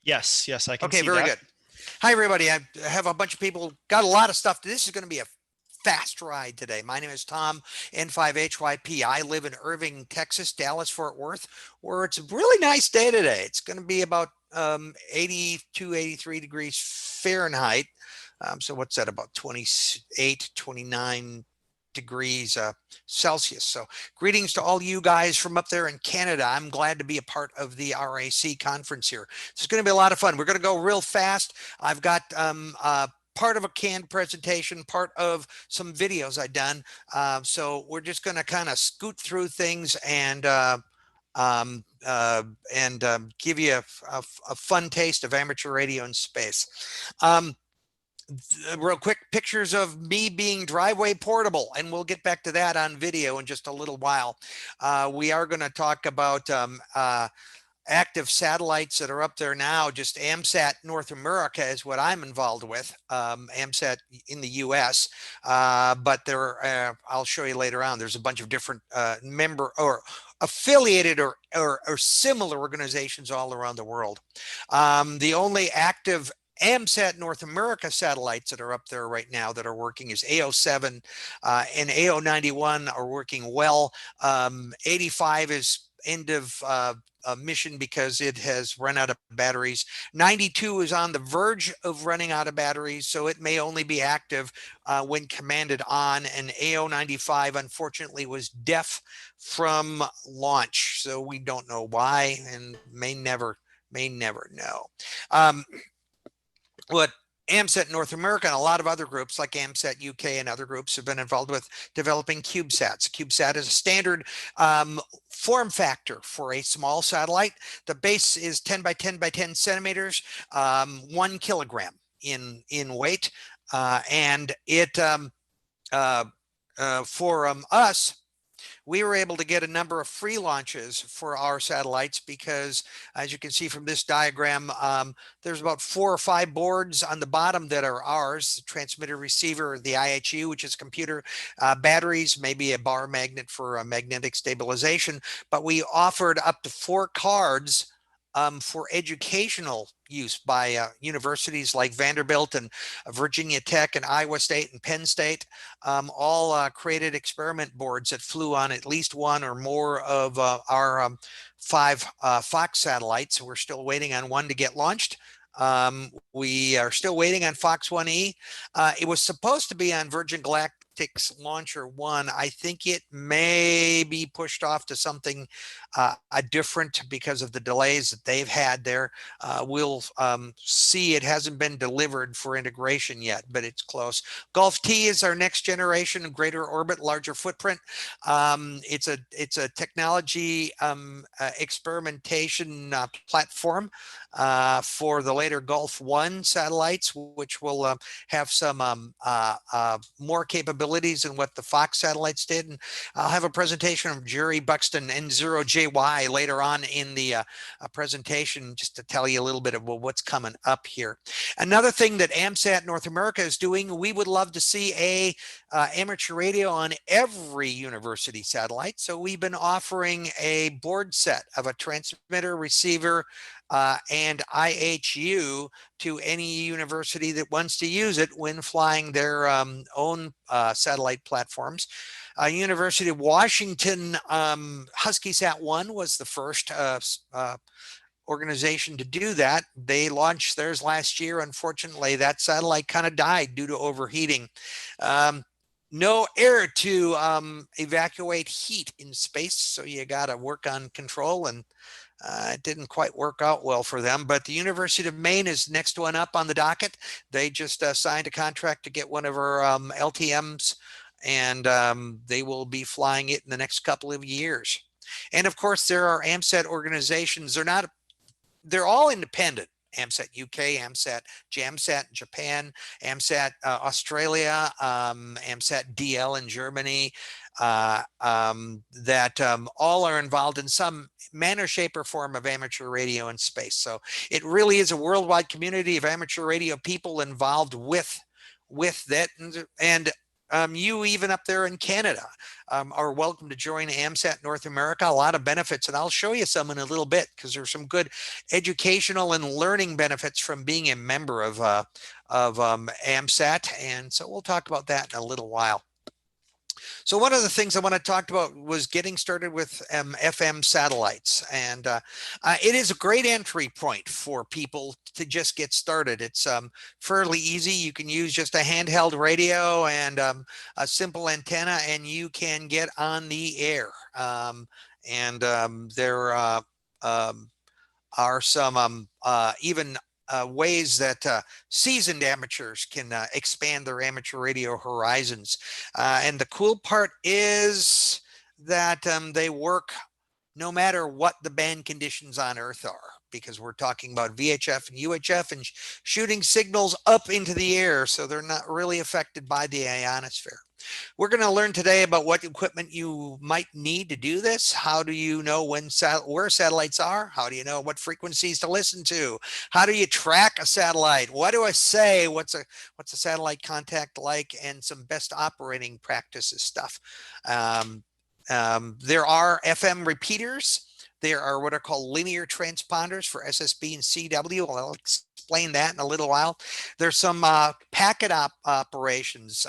Yes, yes, I can Okay, see very that. good. Hi, everybody. I have a bunch of people, got a lot of stuff. This is going to be a fast ride today. My name is Tom, N5HYP. I live in Irving, Texas, Dallas, Fort Worth, where it's a really nice day today. It's going to be about 82, 83 degrees Fahrenheit. So what's that, about 28, 29 degrees Celsius. So greetings to all you guys from up there in Canada. I'm glad to be a part of the RAC conference here. This is going to be a lot of fun. We're going to go real fast. I've got part of a canned presentation, part of some videos I've done. So we're just going to kind of scoot through things and give you a fun taste of amateur radio in space. Real quick, pictures of me being driveway portable, and we'll get back to that on video in just a little while. We are going to talk about active satellites that are up there now. Just AMSAT North America is what I'm involved with, AMSAT in the US, but there I'll show you later on. There's a bunch of different member or affiliated or similar organizations all around the world. The only active AMSAT North America satellites that are up there right now that are working is AO7 and AO91 are working well. 85 is end of mission because it has run out of batteries. 92 is on the verge of running out of batteries, so it may only be active when commanded on, and AO95 unfortunately was deaf from launch, so we don't know why and may never know. What AMSAT North America and a lot of other groups like AMSAT UK and other groups have been involved with developing CubeSats. CubeSat is a standard form factor for a small satellite. The base is 10 by 10 by 10 centimeters, 1 kilogram in weight, and it for us, we were able to get a number of free launches for our satellites because, as you can see from this diagram, there's about 4 or 5 boards on the bottom that are ours: the transmitter, receiver, the IHU, which is computer, batteries, maybe a bar magnet for magnetic stabilization. But we offered up to 4 cards for educational use by universities like Vanderbilt and Virginia Tech and Iowa State and Penn State, all created experiment boards that flew on at least one or more of our 5 Fox satellites. We're still waiting on one to get launched. We are still waiting on Fox 1E. It was supposed to be on Virgin Galactic's Launcher 1. I think it may be pushed off to something different because of the delays that they've had there. We'll see. It hasn't been delivered for integration yet, but it's close. Golf T is our next generation of greater orbit, larger footprint. It's a technology experimentation platform for the later Golf 1 satellites, which will have some more capabilities than what the Fox satellites did. And I'll have a presentation of Jerry Buxton N0JY later on in the presentation, just to tell you a little bit of what's coming up here. Another thing that AMSAT North America is doing, we would love to see a amateur radio on every university satellite. So we've been offering a board set of a transmitter, receiver, and IHU to any university that wants to use it when flying their own satellite platforms. University of Washington HuskySat 1 was the first organization to do that. They launched theirs last year. Unfortunately, that satellite kind of died due to overheating. No air to evacuate heat in space, so you got to work on control, and it didn't quite work out well for them. But the University of Maine is next one up on the docket. They just signed a contract to get one of our LTMs, and they will be flying it in the next couple of years. And of course, there are AMSAT organizations. They're all independent. AMSAT UK, AMSAT JAMSAT in Japan, AMSAT Australia, AMSAT DL in Germany, that all are involved in some manner, shape, or form of amateur radio in space. So it really is a worldwide community of amateur radio people involved with that. And you even up there in Canada are welcome to join AMSAT North America. A lot of benefits, and I'll show you some in a little bit because there's some good educational and learning benefits from being a member of AMSAT, and so we'll talk about that in a little while. So one of the things I want to talk about was getting started with FM satellites, and it is a great entry point for people to just get started. It's fairly easy. You can use just a handheld radio and a simple antenna, and you can get on the air. There are some even ways that seasoned amateurs can expand their amateur radio horizons. And the cool part is that they work no matter what the band conditions on Earth are, because we're talking about VHF and UHF and shooting signals up into the air, so they're not really affected by the ionosphere. We're going to learn today about what equipment you might need to do this. How do you know where satellites are? How do you know what frequencies to listen to? How do you track a satellite? What do I say? What's a satellite contact like? And some best operating practices stuff. There are FM repeaters. There are what are called linear transponders for SSB and CW. I'll explain that in a little while. There's some packet operations.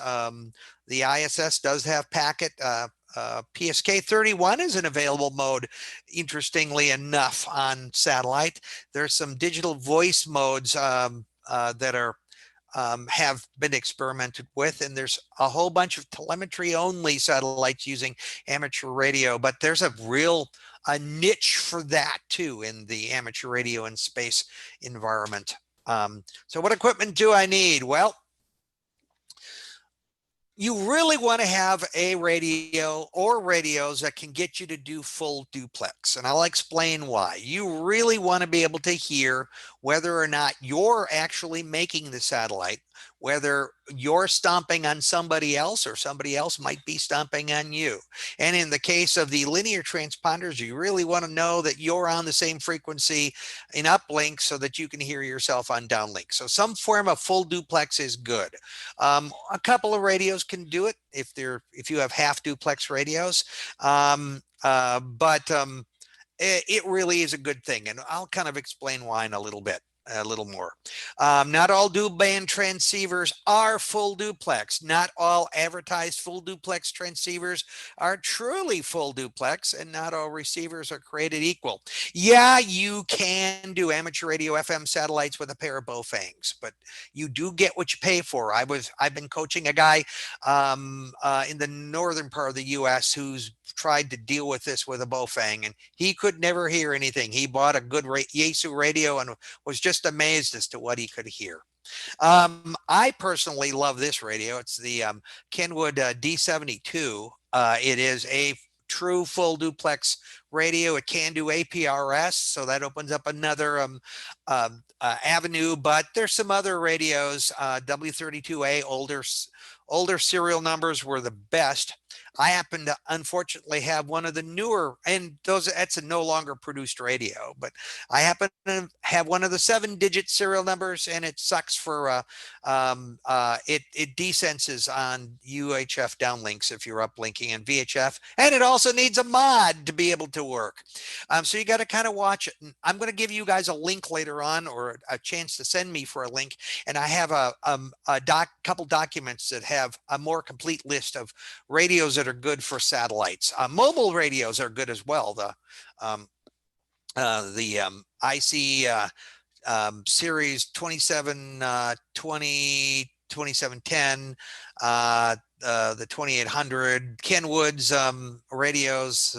The ISS does have packet. PSK 31 is an available mode, interestingly enough, on satellite. There's some digital voice modes that are have been experimented with, and there's a whole bunch of telemetry only satellites using amateur radio, but there's a real niche for that too in the amateur radio and space environment. So what equipment do I need? Well, you really want to have a radio or radios that can get you to do full duplex. And I'll explain why. You really want to be able to hear whether or not you're actually making the satellite, whether you're stomping on somebody else or somebody else might be stomping on you. And in the case of the linear transponders, you really want to know that you're on the same frequency in uplink so that you can hear yourself on downlink. So some form of full duplex is good. A couple of radios can do it if you have half duplex radios, it really is a good thing, and I'll kind of explain why in a little bit. A little more. Not all dual band transceivers are full duplex. Not all advertised full duplex transceivers are truly full duplex, and not all receivers are created equal. Yeah, you can do amateur radio FM satellites with a pair of Baofangs, but you do get what you pay for. I've been coaching a guy in the northern part of the U.S. who's tried to deal with this with a Baofang, and he could never hear anything. He bought a good Yaesu radio and was just amazed as to what he could hear. I personally love this radio. It's the Kenwood D72. It is a true full duplex radio. It can do APRS, so that opens up another avenue, but there's some other radios. W32A, older serial numbers were the best. I happen to unfortunately have one of the newer, and that's a no longer produced radio, but I happen to have one of the 7-digit serial numbers, and it sucks for it desenses on UHF downlinks if you're uplinking in VHF, and it also needs a mod to be able to work. So you got to kind of watch it. And I'm going to give you guys a link later on, or a chance to send me for a link, and I have a couple documents that have a more complete list of radios that are good for satellites. Mobile radios are good as well. The IC series 2720, 2710, the 2800, Kenwood's radios,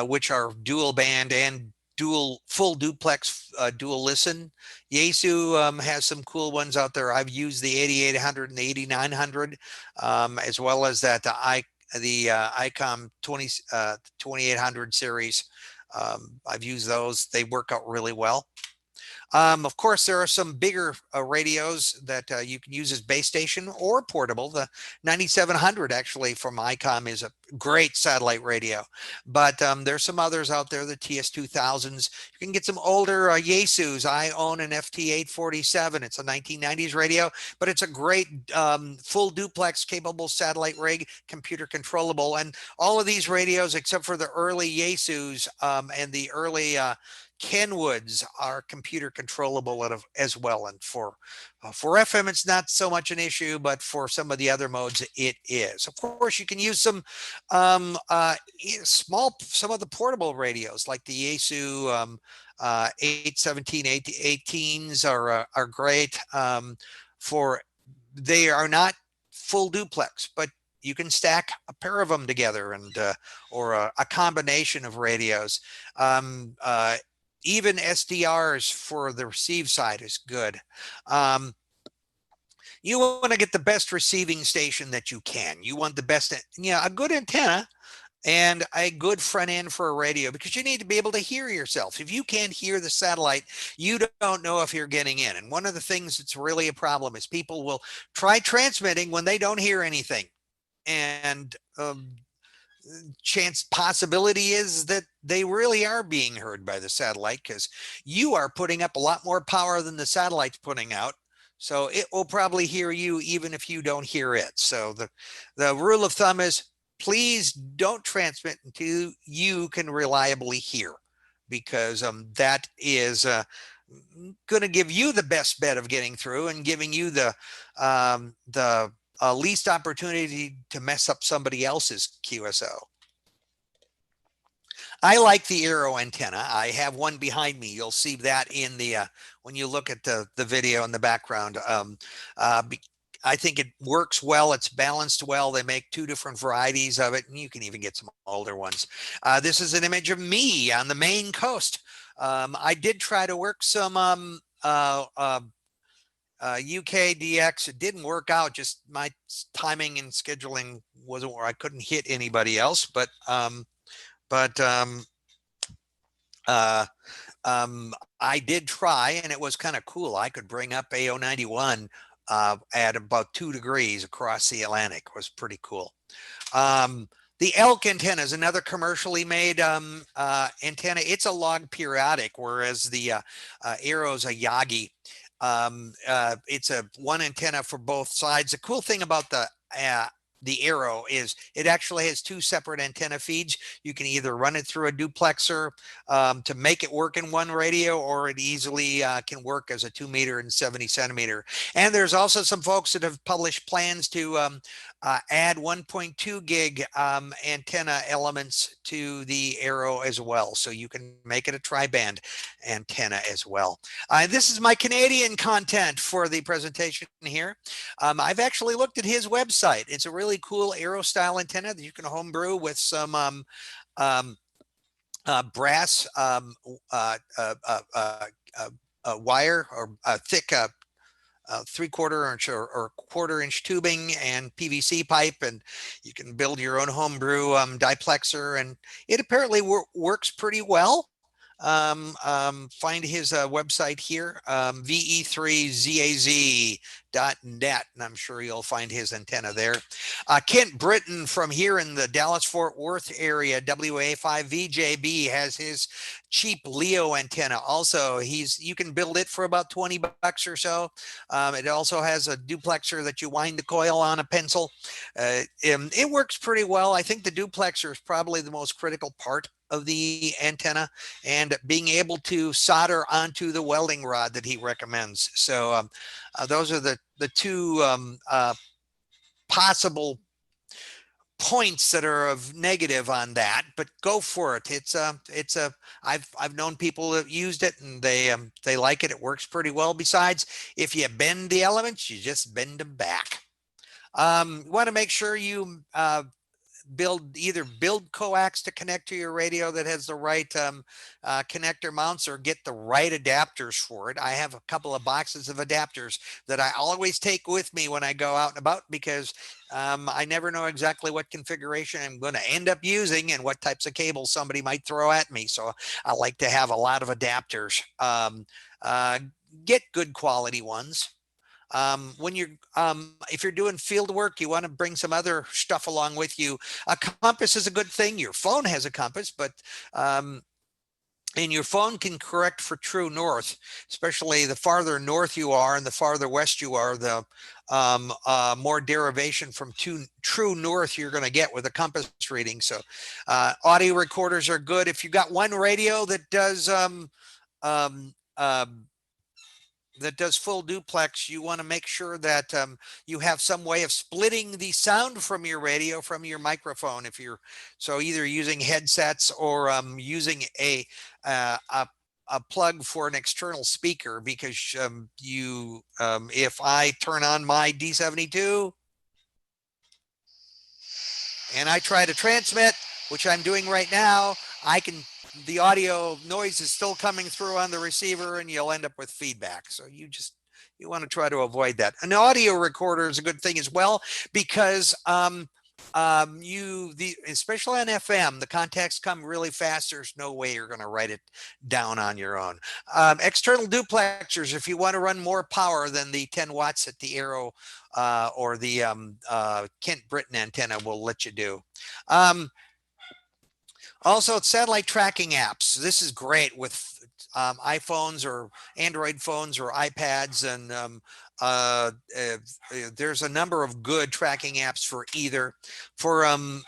which are dual band and full duplex, dual listen. Yaesu has some cool ones out there. I've used the 8800 and the 8900, as well as the ICOM 2800 series. I've used those. They work out really well. Of course, there are some bigger radios that you can use as base station or portable. The 9700 actually from ICOM is a great satellite radio, but there's some others out there, the TS2000s. You can get some older Yaesus. I own an FT847. It's a 1990s radio, but it's a great full duplex capable satellite rig, computer controllable. And all of these radios, except for the early Yaesus and the early Kenwoods, are computer controllable as well. And for FM, it's not so much an issue, but for some of the other modes, it is. Of course, you can use some some of the portable radios like the Yaesu 817, 18s are great. They are not full duplex, but you can stack a pair of them together and or a combination of radios. Even SDRs for the receive side is good. You want to get the best receiving station that you can. You want the best, a good antenna and a good front end for a radio, because you need to be able to hear yourself. If you can't hear the satellite, you don't know if you're getting in. And one of the things that's really a problem is people will try transmitting when they don't hear anything. And possibility is that they really are being heard by the satellite, because you are putting up a lot more power than the satellite's putting out. So it will probably hear you even if you don't hear it. So the rule of thumb is, please don't transmit until you can reliably hear, because that is going to give you the best bet of getting through and giving you the least opportunity to mess up somebody else's QSO. I like the Aero antenna. I have one behind me. You'll see that in the when you look at the video in the background. I think it works well. It's balanced well. They make two different varieties of it, and you can even get some older ones. This is an image of me on the Maine coast. I did try to work some UKDX. It didn't work out. Just my timing and scheduling wasn't where I couldn't hit anybody else. But I did try, and it was kind of cool. I could bring up AO91 at about 2 degrees across the Atlantic. It was pretty cool. The elk antenna is another commercially made antenna. It's a log periodic, whereas the Aero is a Yagi. It's a one antenna for both sides. The cool thing about the Aero is it actually has two separate antenna feeds. You can either run it through a duplexer to make it work in one radio, or it easily can work as a 2 meter and 70 centimeter. And there's also some folks that have published plans to add 1.2 gig antenna elements to the Aero as well. So you can make it a tri-band antenna as well. This is my Canadian content for the presentation here. I've actually looked at his website. It's a really cool Aero style antenna that you can homebrew with some brass wire, or thick 3/4 inch or 1/4 inch tubing and PVC pipe, and you can build your own homebrew diplexer, and it apparently works pretty well. Find his website here, ve3zaz.net, and I'm sure you'll find his antenna there. Kent Britton from here in the Dallas-Fort Worth area, WA5VJB, has his cheap Leo antenna. Also, you can build it for about 20 bucks or so. It also has a duplexer that you wind the coil on a pencil. It works pretty well. I think the duplexer is probably the most critical part of the antenna, and being able to solder onto the welding rod that he recommends. So those are the two possible points that are of negative on that, but go for it. I've known people that used it, and they like it. It works pretty well. Besides, if you bend the elements, you just bend them back. You want to make sure you either build coax to connect to your radio that has the right connector mounts, or get the right adapters for it. I have a couple of boxes of adapters that I always take with me when I go out and about, because I never know exactly what configuration I'm going to end up using and what types of cables somebody might throw at me. So I like to have a lot of adapters. Get good quality ones. When you're if you're doing field work, you want to bring some other stuff along with you. A compass is a good thing. Your phone has a compass, but and your phone can correct for true north, especially the farther north you are and the farther west you are, the more derivation from true north you're going to get with a compass reading. So audio recorders are good. If you got one radio that does full duplex, you want to make sure that you have some way of splitting the sound from your radio from your microphone. If you're either using headsets or using a plug for an external speaker, because if I turn on my D72 and I try to transmit, which I'm doing right now, the audio noise is still coming through on the receiver, and you'll end up with feedback. So you want to try to avoid that. An audio recorder is a good thing as well, because especially on FM, the contacts come really fast. There's no way you're going to write it down on your own. External duplexers, if you want to run more power than the 10 watts that the Arrow or the Kent Britain antenna will let you do. Also, satellite tracking apps. This is great with iPhones or Android phones or iPads, and there's a number of good tracking apps for either. For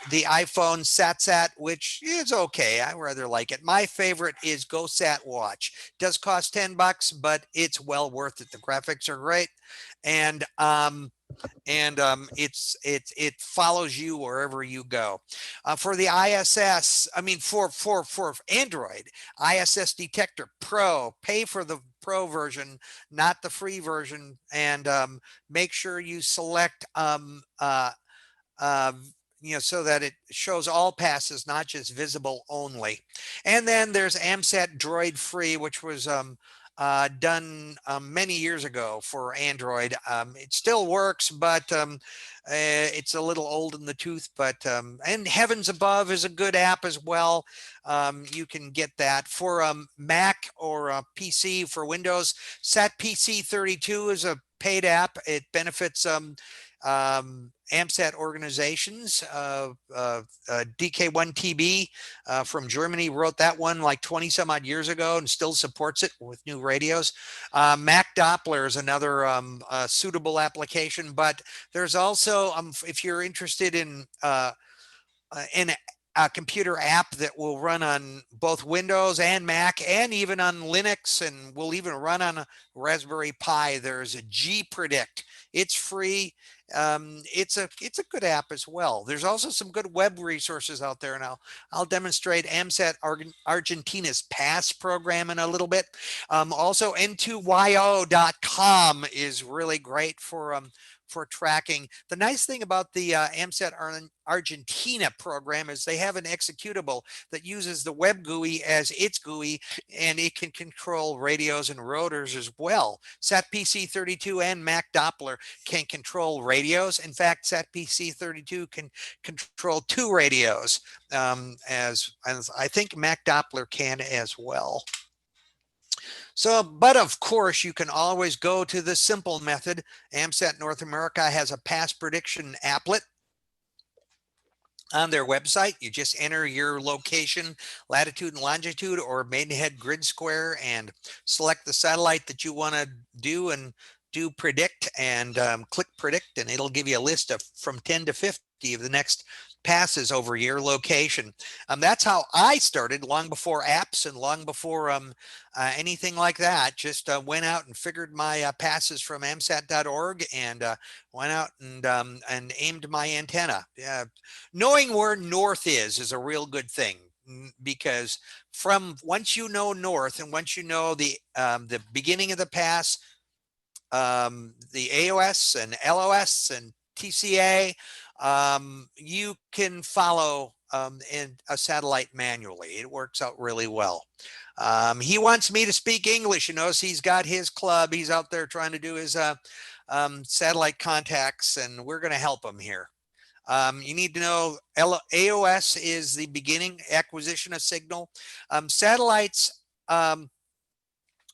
the iPhone, SatSat, which is okay, I rather like it. My favorite is GoSat Watch. It does cost $10, but it's well worth it. The graphics are great, and it follows you wherever you go. For the ISS, for Android, ISS Detector Pro, pay for the Pro version, not the free version, and make sure you select so that it shows all passes, not just visible only. And then there's AMSAT Droid Free, which was done many years ago for Android. It still works, but it's a little old in the tooth. But and Heavens Above is a good app as well. You can get that for Mac or PC. For Windows, SatPC 32 is a paid app. It benefits AMSAT organizations. DK1TB from Germany wrote that one like 20 some odd years ago and still supports it with new radios. Mac Doppler is another suitable application, but there's also, if you're interested in a computer app that will run on both Windows and Mac, and even on Linux, and will even run on a Raspberry Pi, there's a G-Predict. It's free. It's a good app as well. There's also some good web resources out there, and I'll demonstrate AMSAT Argentina's PASS program in a little bit. Also, n2yo.com is really great for tracking. The nice thing about the AMSAT Argentina program is they have an executable that uses the web GUI as its GUI, and it can control radios and rotors as well. SatPC 32 and Mac Doppler can control radios. In fact, SatPC 32 can control 2 radios, as I think Mac Doppler can as well. So, but of course, you can always go to the simple method. AMSAT North America has a pass prediction applet on their website. You just enter your location, latitude and longitude, or Maidenhead grid square, and select the satellite that you want to do, and do predict, and click predict, and it'll give you a list of from 10 to 50 of the next passes over your location. That's how I started, long before apps and long before anything like that. Just went out and figured my passes from amsat.org, and went out and aimed my antenna. Knowing where north is a real good thing, because once you know north, and once you know the beginning of the pass, the AOS and LOS and TCA, you can follow in a satellite manually. It works out really well. He wants me to speak English. You notice he's got his club. He's out there trying to do his satellite contacts, and we're going to help him here. You need to know AOS is the beginning acquisition of signal. Satellites,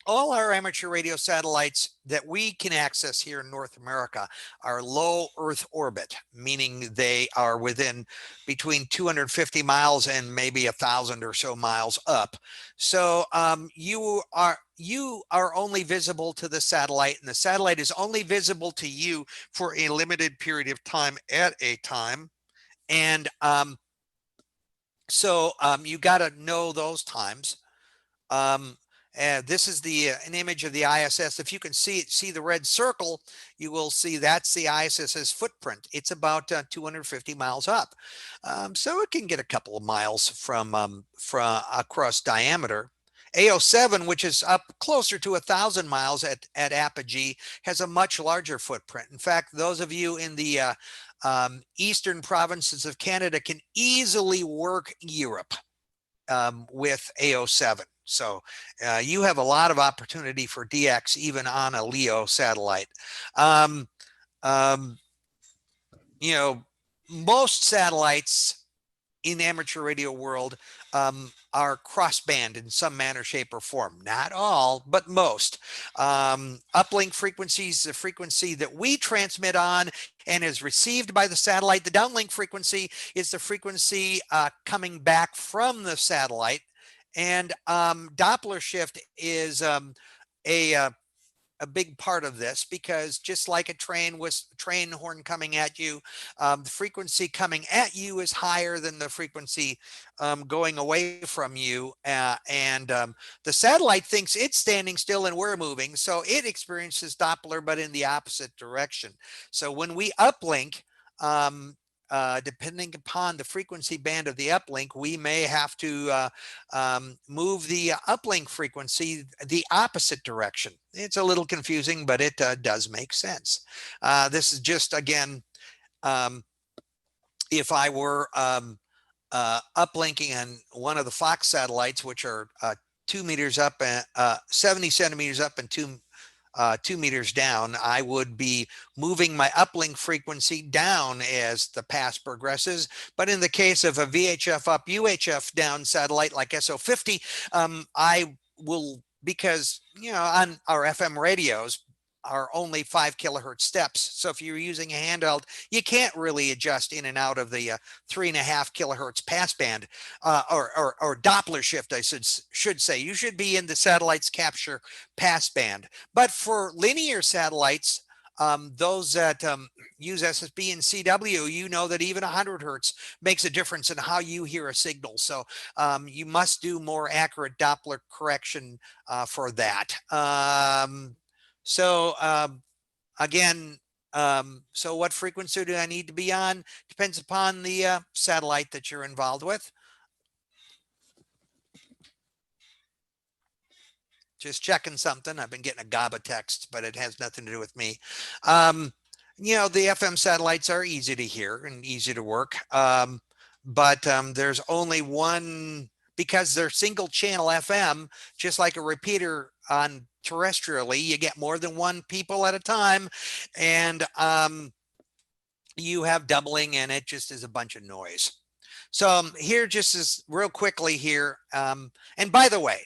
all our amateur radio satellites that we can access here in North America are low Earth orbit, meaning they are within between 250 miles and maybe 1,000 or so miles up. So you are only visible to the satellite, and the satellite is only visible to you for a limited period of time at a time. And you got to know those times. This is an image of the ISS. If you can see the red circle, you will see that's the ISS's footprint. It's about 250 miles up. So it can get a couple of miles from across diameter. AO7, which is up closer to 1,000 miles at apogee, has a much larger footprint. In fact, those of you in the eastern provinces of Canada can easily work Europe with AO7. So you have a lot of opportunity for DX even on a LEO satellite. You know, most satellites in the amateur radio world are crossband in some manner, shape, or form. Not all, but most. Uplink frequencies, the frequency that we transmit on and is received by the satellite. The downlink frequency is the frequency coming back from the satellite. And Doppler shift is a big part of this, because just like a train horn coming at you, the frequency coming at you is higher than the frequency going away from you. The satellite thinks it's standing still and we're moving, so it experiences Doppler, but in the opposite direction. So when we uplink, depending upon the frequency band of the uplink, we may have to move the uplink frequency the opposite direction. It's a little confusing, but it does make sense. This is just, again, if I were uplinking on one of the Fox satellites, which are 2 meters up and 70 centimeters up and 2 meters down, I would be moving my uplink frequency down as the pass progresses. But in the case of a VHF up, UHF down satellite like SO50, I will, because, you know, on our FM radios are only 5 kilohertz steps. So if you're using a handheld, you can't really adjust in and out of the 3.5 kilohertz passband or Doppler shift, I should say. You should be in the satellite's capture passband. But for linear satellites, those that use SSB and CW, you know that even 100 hertz makes a difference in how you hear a signal. So you must do more accurate Doppler correction for that. Again, so what frequency do I need to be on? Depends upon the satellite that you're involved with. Just checking something. I've been getting a GABA text, but it has nothing to do with me. You know, the FM satellites are easy to hear and easy to work, but there's only one, because they're single channel FM, just like a repeater on terrestrially, you get more than one people at a time, and you have doubling, and it just is a bunch of noise. So here, just as real quickly here, and by the way,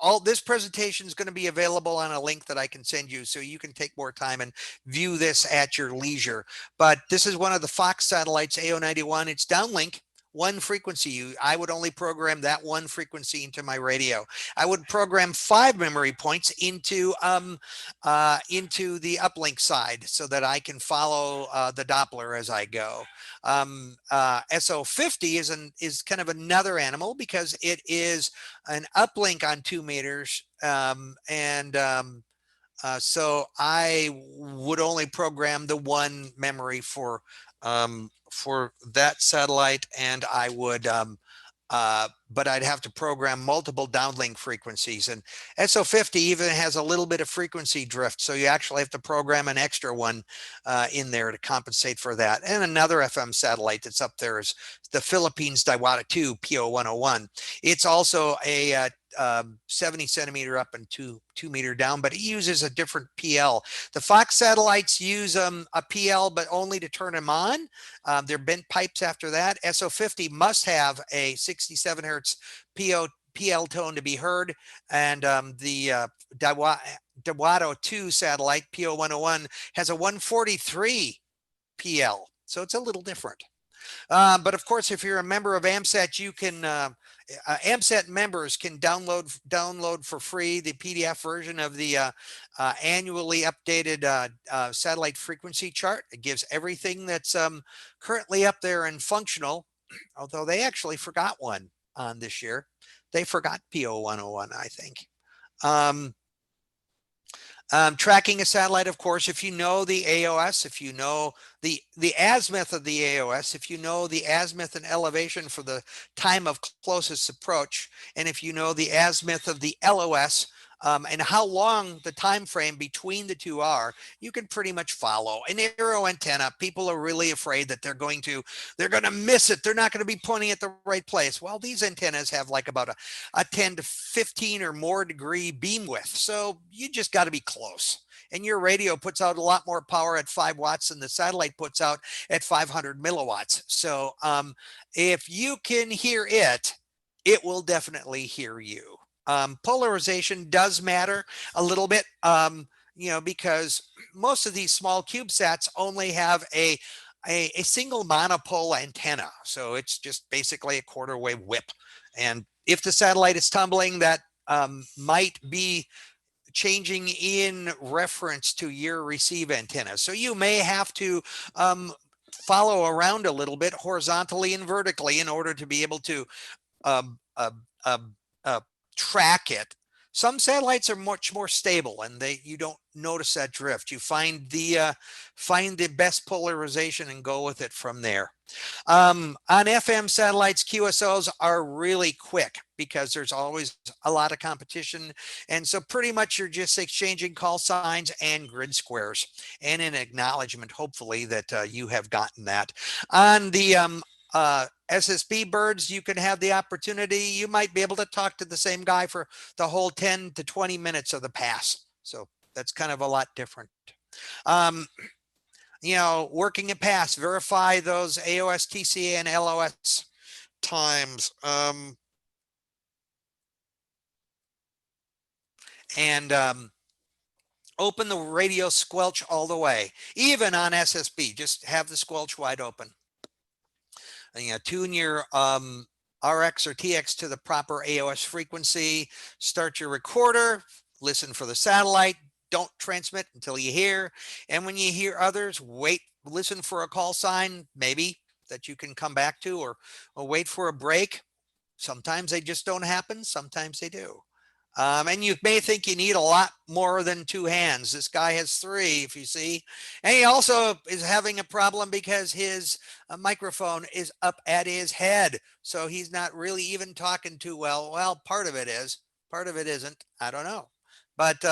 all this presentation is going to be available on a link that I can send you, so you can take more time and view this at your leisure. But this is one of the Fox satellites, AO91. It's downlink, one frequency. I would only program that one frequency into my radio. I would program 5 memory points into the uplink side, so that I can follow the Doppler as I go. SO50 is kind of another animal, because it is an uplink on 2 meters, so I would only program the one memory for that satellite, and I would but I'd have to program multiple downlink frequencies, and SO50 even has a little bit of frequency drift, so you actually have to program an extra one in there to compensate for that. And another FM satellite that's up there is the Philippines Diwata 2 PO101. It's also a 70 centimeter up and 2 meter down, but it uses a different PL. The Fox satellites use a PL, but only to turn them on. They're bent pipes after that. SO50 must have a 67 hertz PL tone to be heard, and the Diwata 2 satellite PO101 has a 143 PL, so it's a little different. But of course, if you're a member of AMSAT, you can AMSAT members can download for free the PDF version of the annually updated satellite frequency chart. It gives everything that's currently up there and functional, although they actually forgot one on this year. They forgot PO101, I think. Tracking a satellite, of course, if you know the AOS, if you know the azimuth of the AOS, if you know the azimuth and elevation for the time of closest approach, and if you know the azimuth of the LOS, and how long the time frame between the two are, you can pretty much follow. An aero antenna, people are really afraid that they're going to miss it. They're not going to be pointing at the right place. Well, these antennas have like about a 10 to 15 or more degree beam width. So you just got to be close. And your radio puts out a lot more power at 5 watts than the satellite puts out at 500 milliwatts. So if you can hear it, it will definitely hear you. Polarization does matter a little bit, because most of these small CubeSats only have a single monopole antenna. So it's just basically a quarter wave whip. And if the satellite is tumbling, that might be changing in reference to your receive antenna. So you may have to follow around a little bit horizontally and vertically in order to be able to track it. Some satellites are much more stable, and you don't notice that drift. You find the best polarization and go with it from there. On FM satellites, QSOs are really quick because there's always a lot of competition, and so pretty much you're just exchanging call signs and grid squares and an acknowledgement, hopefully, that you have gotten that. On the SSB birds, you can have the opportunity, you might be able to talk to the same guy for the whole 10 to 20 minutes of the pass. So that's kind of a lot different. Working a pass, verify those AOS, TCA, and LOS times. Open the radio squelch all the way, even on SSB, just have the squelch wide open. Tune your RX or TX to the proper AOS frequency, start your recorder, listen for the satellite, don't transmit until you hear, and when you hear others, listen for a call sign, maybe that you can come back to, or wait for a break. Sometimes they just don't happen, sometimes they do. And you may think you need a lot more than 2 hands. This guy has 3, if you see. And he also is having a problem because his microphone is up at his head. So he's not really even talking too well. Well, part of it is, part of it isn't. I don't know. But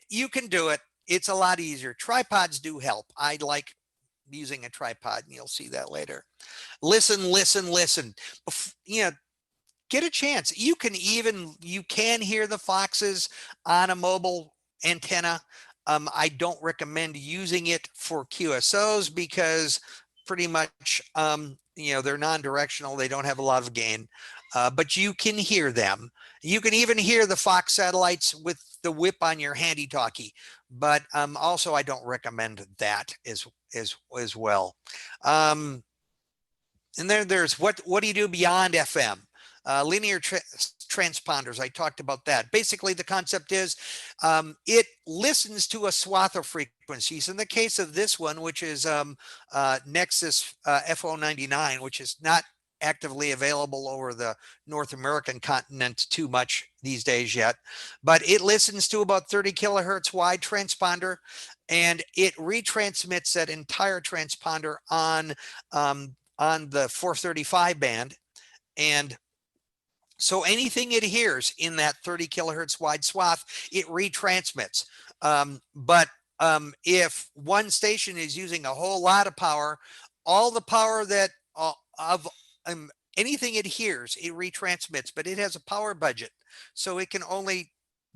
you can do it. It's a lot easier. Tripods do help. I like using a tripod, and you'll see that later. Listen. Get a chance. You can hear the Foxes on a mobile antenna. I don't recommend using it for QSOs because pretty much, they're non-directional. They don't have a lot of gain, but you can hear them. You can even hear the Fox satellites with the whip on your handy talkie, but also I don't recommend that as well. And then there's what do you do beyond FM? Linear transponders, I talked about that. Basically, the concept is it listens to a swath of frequencies. In the case of this one, which is Nexus FO99, which is not actively available over the North American continent too much these days yet, but it listens to about 30 kilohertz wide transponder, and it retransmits that entire transponder on the 435 band. And so anything it hears in that 30 kilohertz wide swath, it retransmits. But if one station is using a whole lot of power, all the power that of anything it hears, it retransmits, but it has a power budget. So it can only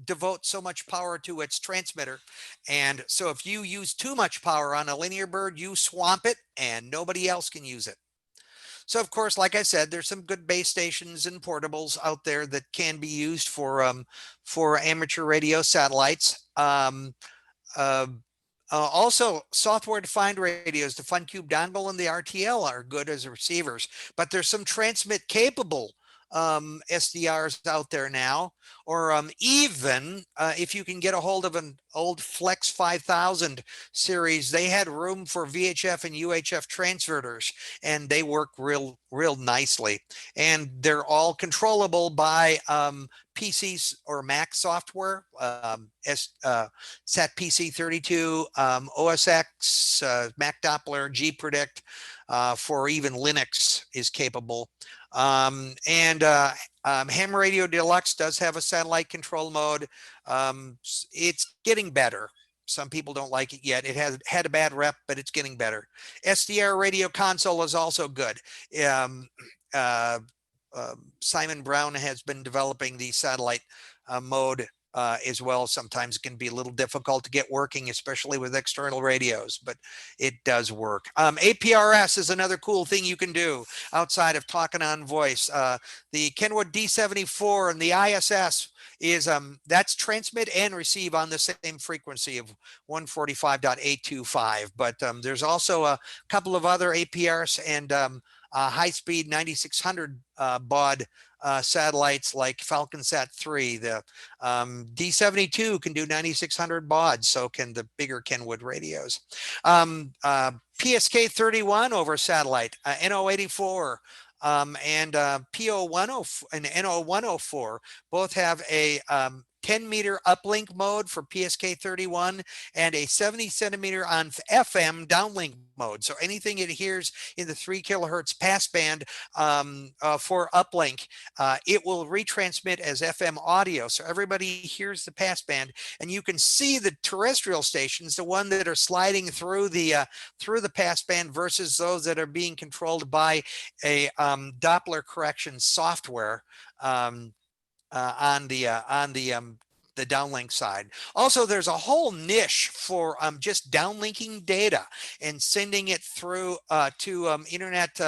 devote so much power to its transmitter. And so if you use too much power on a linear bird, you swamp it and nobody else can use it. So of course, like I said, there's some good base stations and portables out there that can be used for amateur radio satellites. Also, software-defined radios, the FunCube dongle and the RTL are good as receivers, but there's some transmit-capable SDRs out there now, or even if you can get a hold of an old Flex 5000 series, they had room for VHF and UHF transverters, and they work real nicely. And they're all controllable by PCs or Mac software, SAT PC32, OS X, Mac Doppler, G-Predict, for even Linux is capable. Ham Radio Deluxe does have a satellite control mode. It's getting better. Some people don't like it yet. It has had a bad rep, but it's getting better. SDR Radio Console is also good. Simon Brown has been developing the satellite mode as well. Sometimes it can be a little difficult to get working, especially with external radios, but it does work. APRS is another cool thing you can do outside of talking on voice. The Kenwood D74 and the ISS is that's transmit and receive on the same frequency of 145.825. But there's also a couple of other APRS and high-speed 9600 baud satellites like FalconSat 3. The D72 can do 9600 baud, so can the bigger Kenwood radios. PSK 31 over satellite, NO84 and PO104 and NO104 both have a 10-meter uplink mode for PSK 31 and a 70 centimeter on FM downlink mode. So anything it hears in the 3 kilohertz passband for uplink, it will retransmit as FM audio. So everybody hears the passband, and you can see the terrestrial stations, the one that are sliding through the passband versus those that are being controlled by a Doppler correction software. On the downlink side. Also, there's a whole niche for just downlinking data and sending it through to internet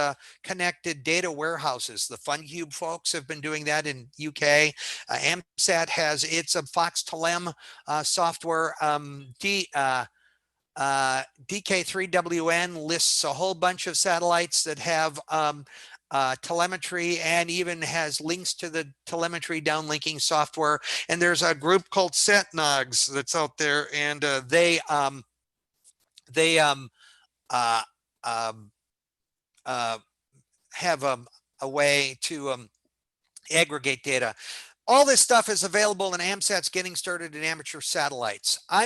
connected data warehouses. The FunCube folks have been doing that in UK. AMSAT has its Fox Telem software. DK3WN lists a whole bunch of satellites that have telemetry and even has links to the telemetry downlinking software. And there's a group called SatNogs that's out there, and they have a way to aggregate data. All this stuff is available in AMSAT's Getting Started in Amateur Satellites. I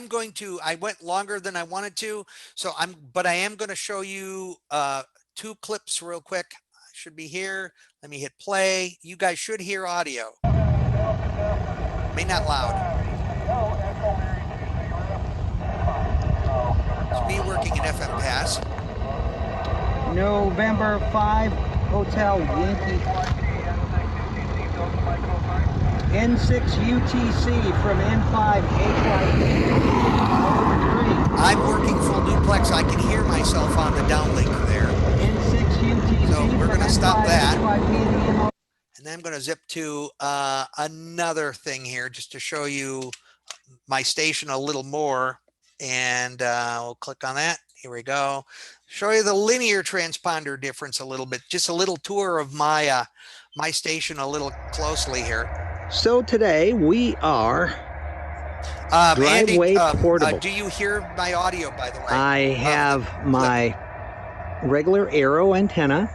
went longer than I wanted to, but I am going to show you 2 clips real quick. Should be here. Let me hit play. You guys should hear audio. May not loud. It's me working in FM Pass. November 5, Hotel Yankee. N6 UTC from N5 8Y3. I'm working full duplex. I can hear myself on the downlink there. N6 UTC. So we're going to stop that. And then I'm going to zip to another thing here just to show you my station a little more. And we'll click on that. Here we go. Show you the linear transponder difference a little bit. Just a little tour of my my station a little closely here. So today we are driveway Andy, portable. Do you hear my audio, by the way? I have my regular Arrow antenna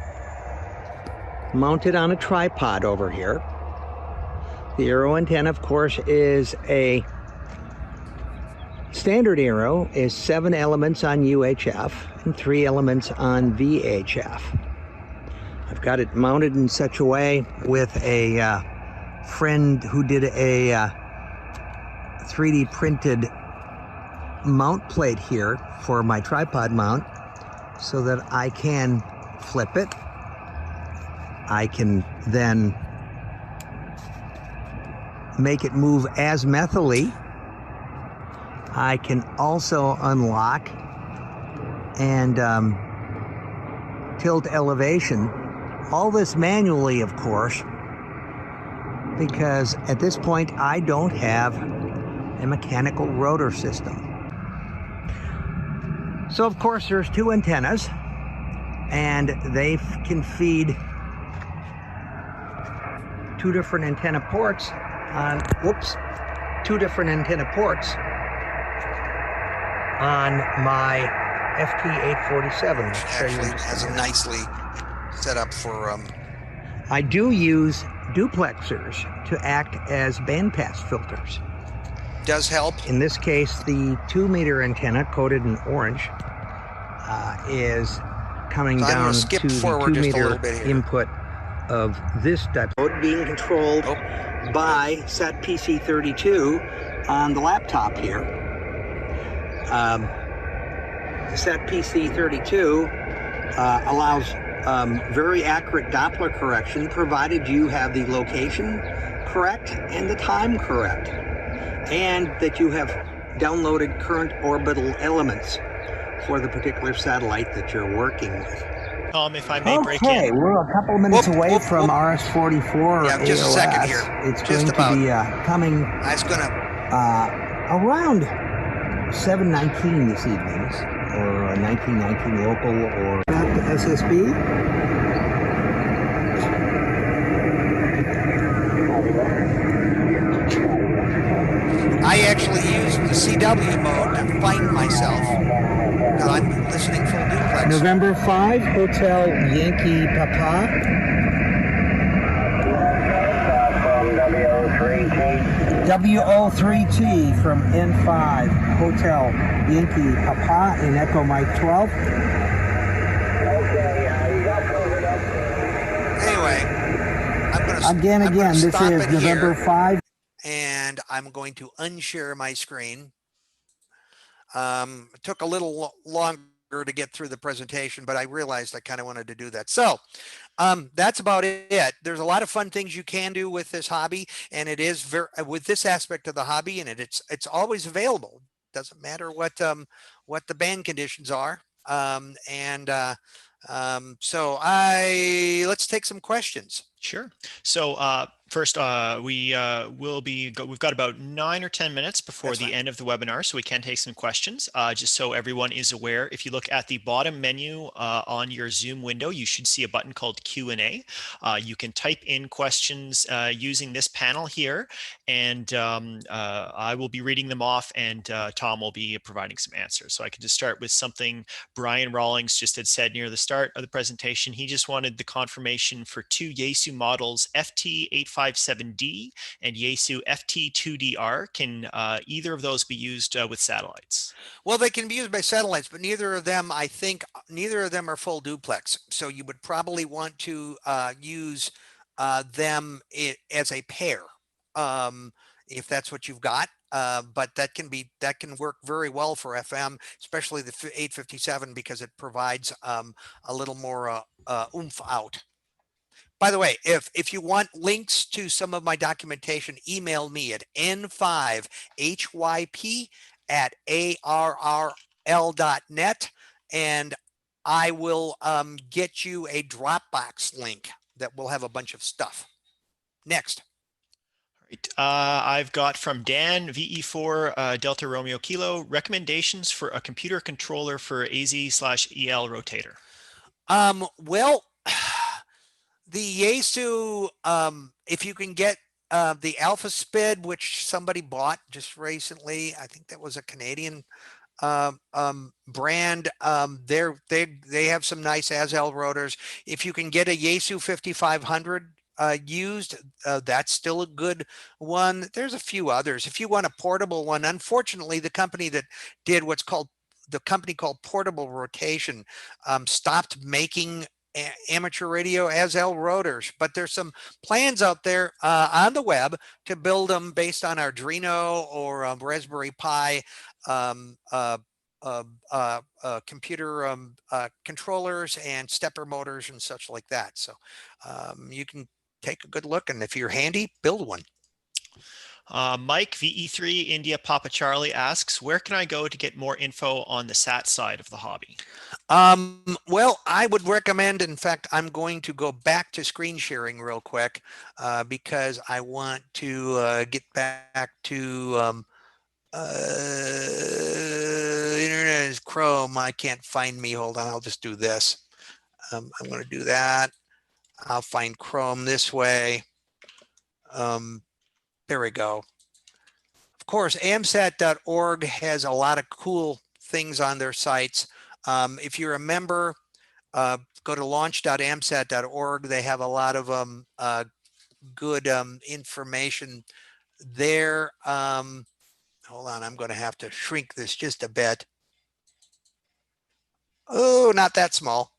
mounted on a tripod over here. The Arrow antenna, of course, is a standard Arrow, is 7 elements on UHF and 3 elements on VHF. got it mounted in such a way with a friend who did a 3D printed mount plate here for my tripod mount so that I can flip it. I can then make it move azimuthally. I can also unlock and tilt elevation. All this manually, of course, because at this point I don't have a mechanical rotor system. So of course there's two antennas, and they can feed two different antenna ports on, two different antenna ports on my FT847. Actually has a nicely set up for I do use duplexers to act as bandpass filters. does help. In this case, the 2-meter antenna coated in orange is coming So down skip to the forward just a 2-meter little bit here. input of this diode being controlled by SAT PC32 on the laptop here. SAT PC32 allows very accurate Doppler correction, provided you have the location correct and the time correct, and that you have downloaded current orbital elements for the particular satellite that you're working with. If I may break in. Okay, we're a couple minutes away from RS-44 Yeah, just AOS. a second here. It's Just going to be coming I was gonna around 7:19 this evening, or 1919 local, or back to SSB. I actually used the CW mode to find myself because I'm listening full duplex. November 5, Hotel Yankee Papa. WO3T from N5, Hotel Yankee Papa in Echo Mike 12. Anyway, Again, this is November 5. And I'm going to unshare my screen. It took a little longer to get through the presentation, but I realized I kind of wanted to do that. So that's about it. There's a lot of fun things you can do with this hobby, and it is with this aspect of the hobby, and it's always available. Doesn't matter what the band conditions are. So let's take some questions. Sure. So first, we've got about 9 or 10 minutes before the end of the webinar, so we can take some questions. Just so everyone is aware, if you look at the bottom menu on your Zoom window, you should see a button called Q&A. You can type in questions using this panel here, and I will be reading them off, and Tom will be providing some answers. So I can just start with something Brian Rawlings just had said near the start of the presentation. He just wanted the confirmation for two Yaesu models, FT857D and Yaesu FT2DR. Can either of those be used with satellites? Well, they can be used by satellites, but neither of them, I think, are full duplex. So you would probably want to use them as a pair, if that's what you've got. But that can work very well for FM, especially the 857, because it provides a little more oomph out. By the way, if you want links to some of my documentation, email me at n5hyp@arrl.net, and I will get you a Dropbox link that will have a bunch of stuff. Next. All right. I've got from Dan, VE4 Delta Romeo Kilo, recommendations for a computer controller for AZ/EL rotator. Well, the Yaesu, if you can get the Alpha Spid, which somebody bought just recently, I think that was a Canadian brand. They have some nice ASL rotors. If you can get a Yaesu 5500 used, that's still a good one. There's a few others. If you want a portable one, unfortunately, the company that did what's called Portable Rotation stopped making amateur radio as L rotors, but there's some plans out there on the web to build them based on Arduino or Raspberry Pi computer controllers and stepper motors and such like that. So you can take a good look, and if you're handy, build one. Mike VE3 India Papa Charlie asks, where can I go to get more info on the SAT side of the hobby? Well, I would recommend, in fact, I'm going to go back to screen sharing real quick because I want to get back to internet is Chrome. I can't find me. Hold on, I'll just do this. I'm going to do that. I'll find Chrome this way. There we go. Of course, amsat.org has a lot of cool things on their sites. If you're a member, go to launch.amsat.org. They have a lot of good information there. Hold on, I'm going to have to shrink this just a bit. Oh, not that small.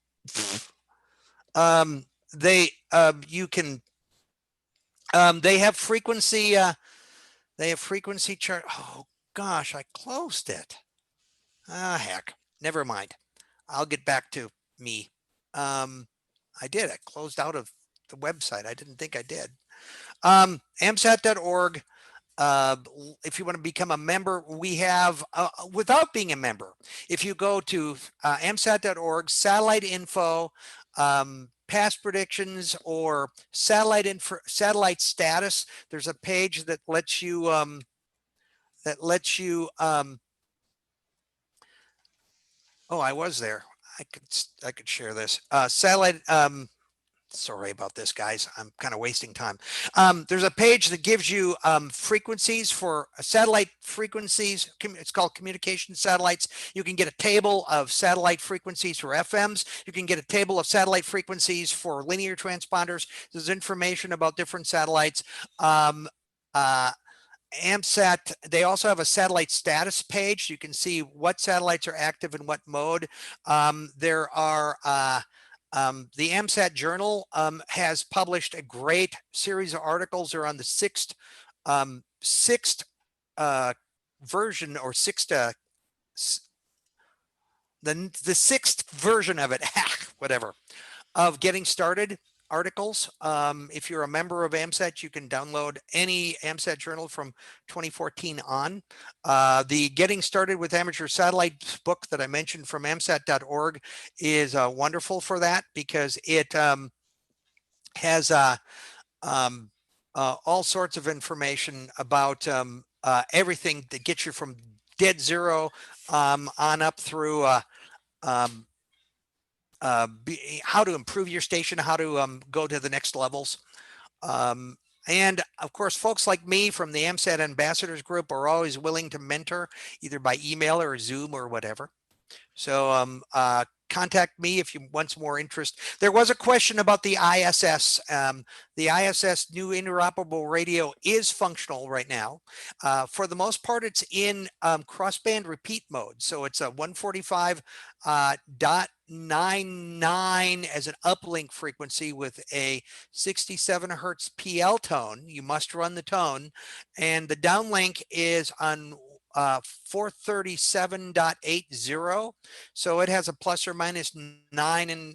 You can, they have frequency, chart. Oh gosh, I closed it. Ah, heck, never mind. I'll get back to me. I did, I closed out of the website. I didn't think I did. amsat.org. If you want to become a member, we have, without being a member, if you go to amsat.org, satellite info, past predictions, or satellite status, there's a page that lets you, oh, I was there. I could share this. Satellite, sorry about this, guys. I'm kind of wasting time. There's a page that gives you frequencies for satellite frequencies. It's called communication satellites. You can get a table of satellite frequencies for FMs. You can get a table of satellite frequencies for linear transponders. There's information about different satellites. AMSAT, they also have a satellite status page. You can see what satellites are active in what mode. There are the AMSAT Journal has published a great series of articles. They're on the sixth version, or the sixth version of it, whatever, of getting started articles. If you're a member of AMSAT, you can download any AMSAT journal from 2014 on. The Getting Started with Amateur Satellites book that I mentioned from amsat.org is wonderful for that, because it has all sorts of information about everything that gets you from dead zero on up through how to improve your station, how to go to the next levels. And of course, folks like me from the AMSAT Ambassadors Group are always willing to mentor, either by email or Zoom or whatever. So contact me if you want some more interest. There was a question about the ISS. The ISS new interoperable radio is functional right now. For the most part, it's in crossband repeat mode. So it's a 145.99 as an uplink frequency with a 67 hertz PL tone. You must run the tone. And the downlink is on 437.80, so it has a plus or minus 9.5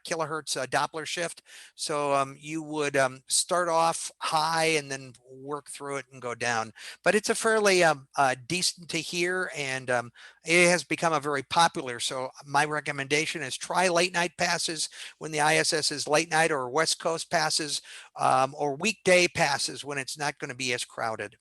kilohertz Doppler shift. So you would start off high and then work through it and go down. But it's a fairly decent to hear, and it has become a very popular. So my recommendation is try late night passes when the ISS is late night, or West Coast passes, or weekday passes when it's not going to be as crowded.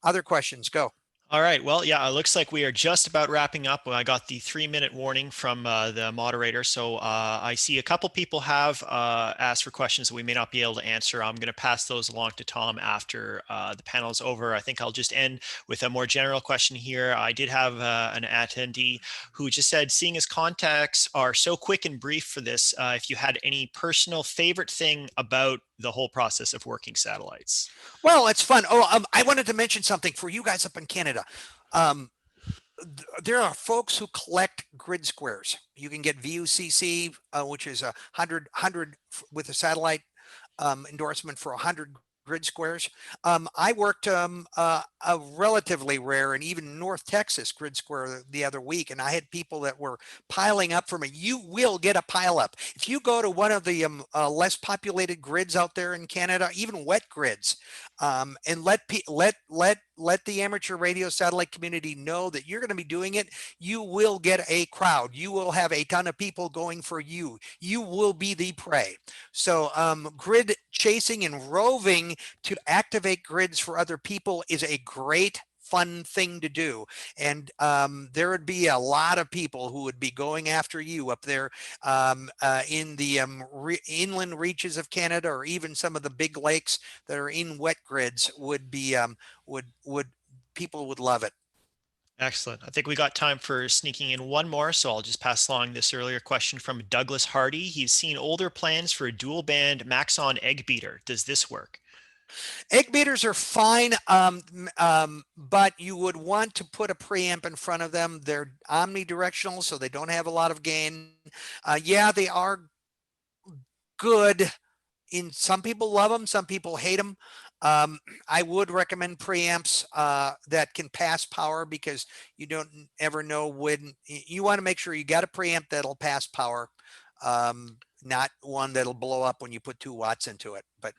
Other questions? Go. All right. Well, yeah, it looks like we are just about wrapping up. I got the 3-minute warning from the moderator. So I see a couple people have asked for questions that we may not be able to answer. I'm going to pass those along to Tom after the panel is over. I think I'll just end with a more general question here. I did have an attendee who just said, seeing as contacts are so quick and brief for this, if you had any personal favorite thing about the whole process of working satellites. Well, it's fun. Oh, I wanted to mention something for you guys up in Canada. there are folks who collect grid squares. You can get VUCC, which is 100 with a satellite endorsement for 100 grid squares. I worked a relatively rare and even North Texas grid square the other week, and I had people that were piling up from it. You will get a pile up. If you go to one of the less populated grids out there in Canada, even wet grids, and let the amateur radio satellite community know that you're going to be doing it, you will get a crowd. You will have a ton of people going for you. You will be the prey. So grid chasing and roving to activate grids for other people is a great fun thing to do, and there would be a lot of people who would be going after you up there in the inland reaches of Canada, or even some of the big lakes that are in wet grids. Would be people would love it. Excellent. I think we got time for sneaking in one more, so I'll just pass along this earlier question from Douglas Hardy. He's seen older plans for a dual band Maxon egg beater. Does this work? Egg beaters are fine, but you would want to put a preamp in front of them. They're omnidirectional, so they don't have a lot of gain. Yeah, they are good. Some people love them, some people hate them. I would recommend preamps that can pass power, because you don't ever know when. You want to make sure you got a preamp that'll pass power, not one that'll blow up when you put 2 watts into it. But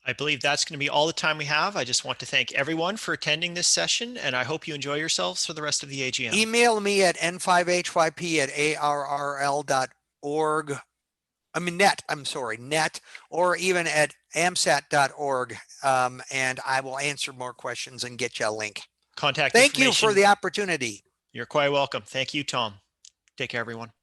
I believe that's going to be all the time we have. I just want to thank everyone for attending this session, and I hope you enjoy yourselves for the rest of the AGM. Email me at n5hyp@arrl.org. net, or even at amsat.org, and I will answer more questions and get you a link. Contact Thank you information. for the opportunity. You're quite welcome. Thank you, Tom. Take care, everyone.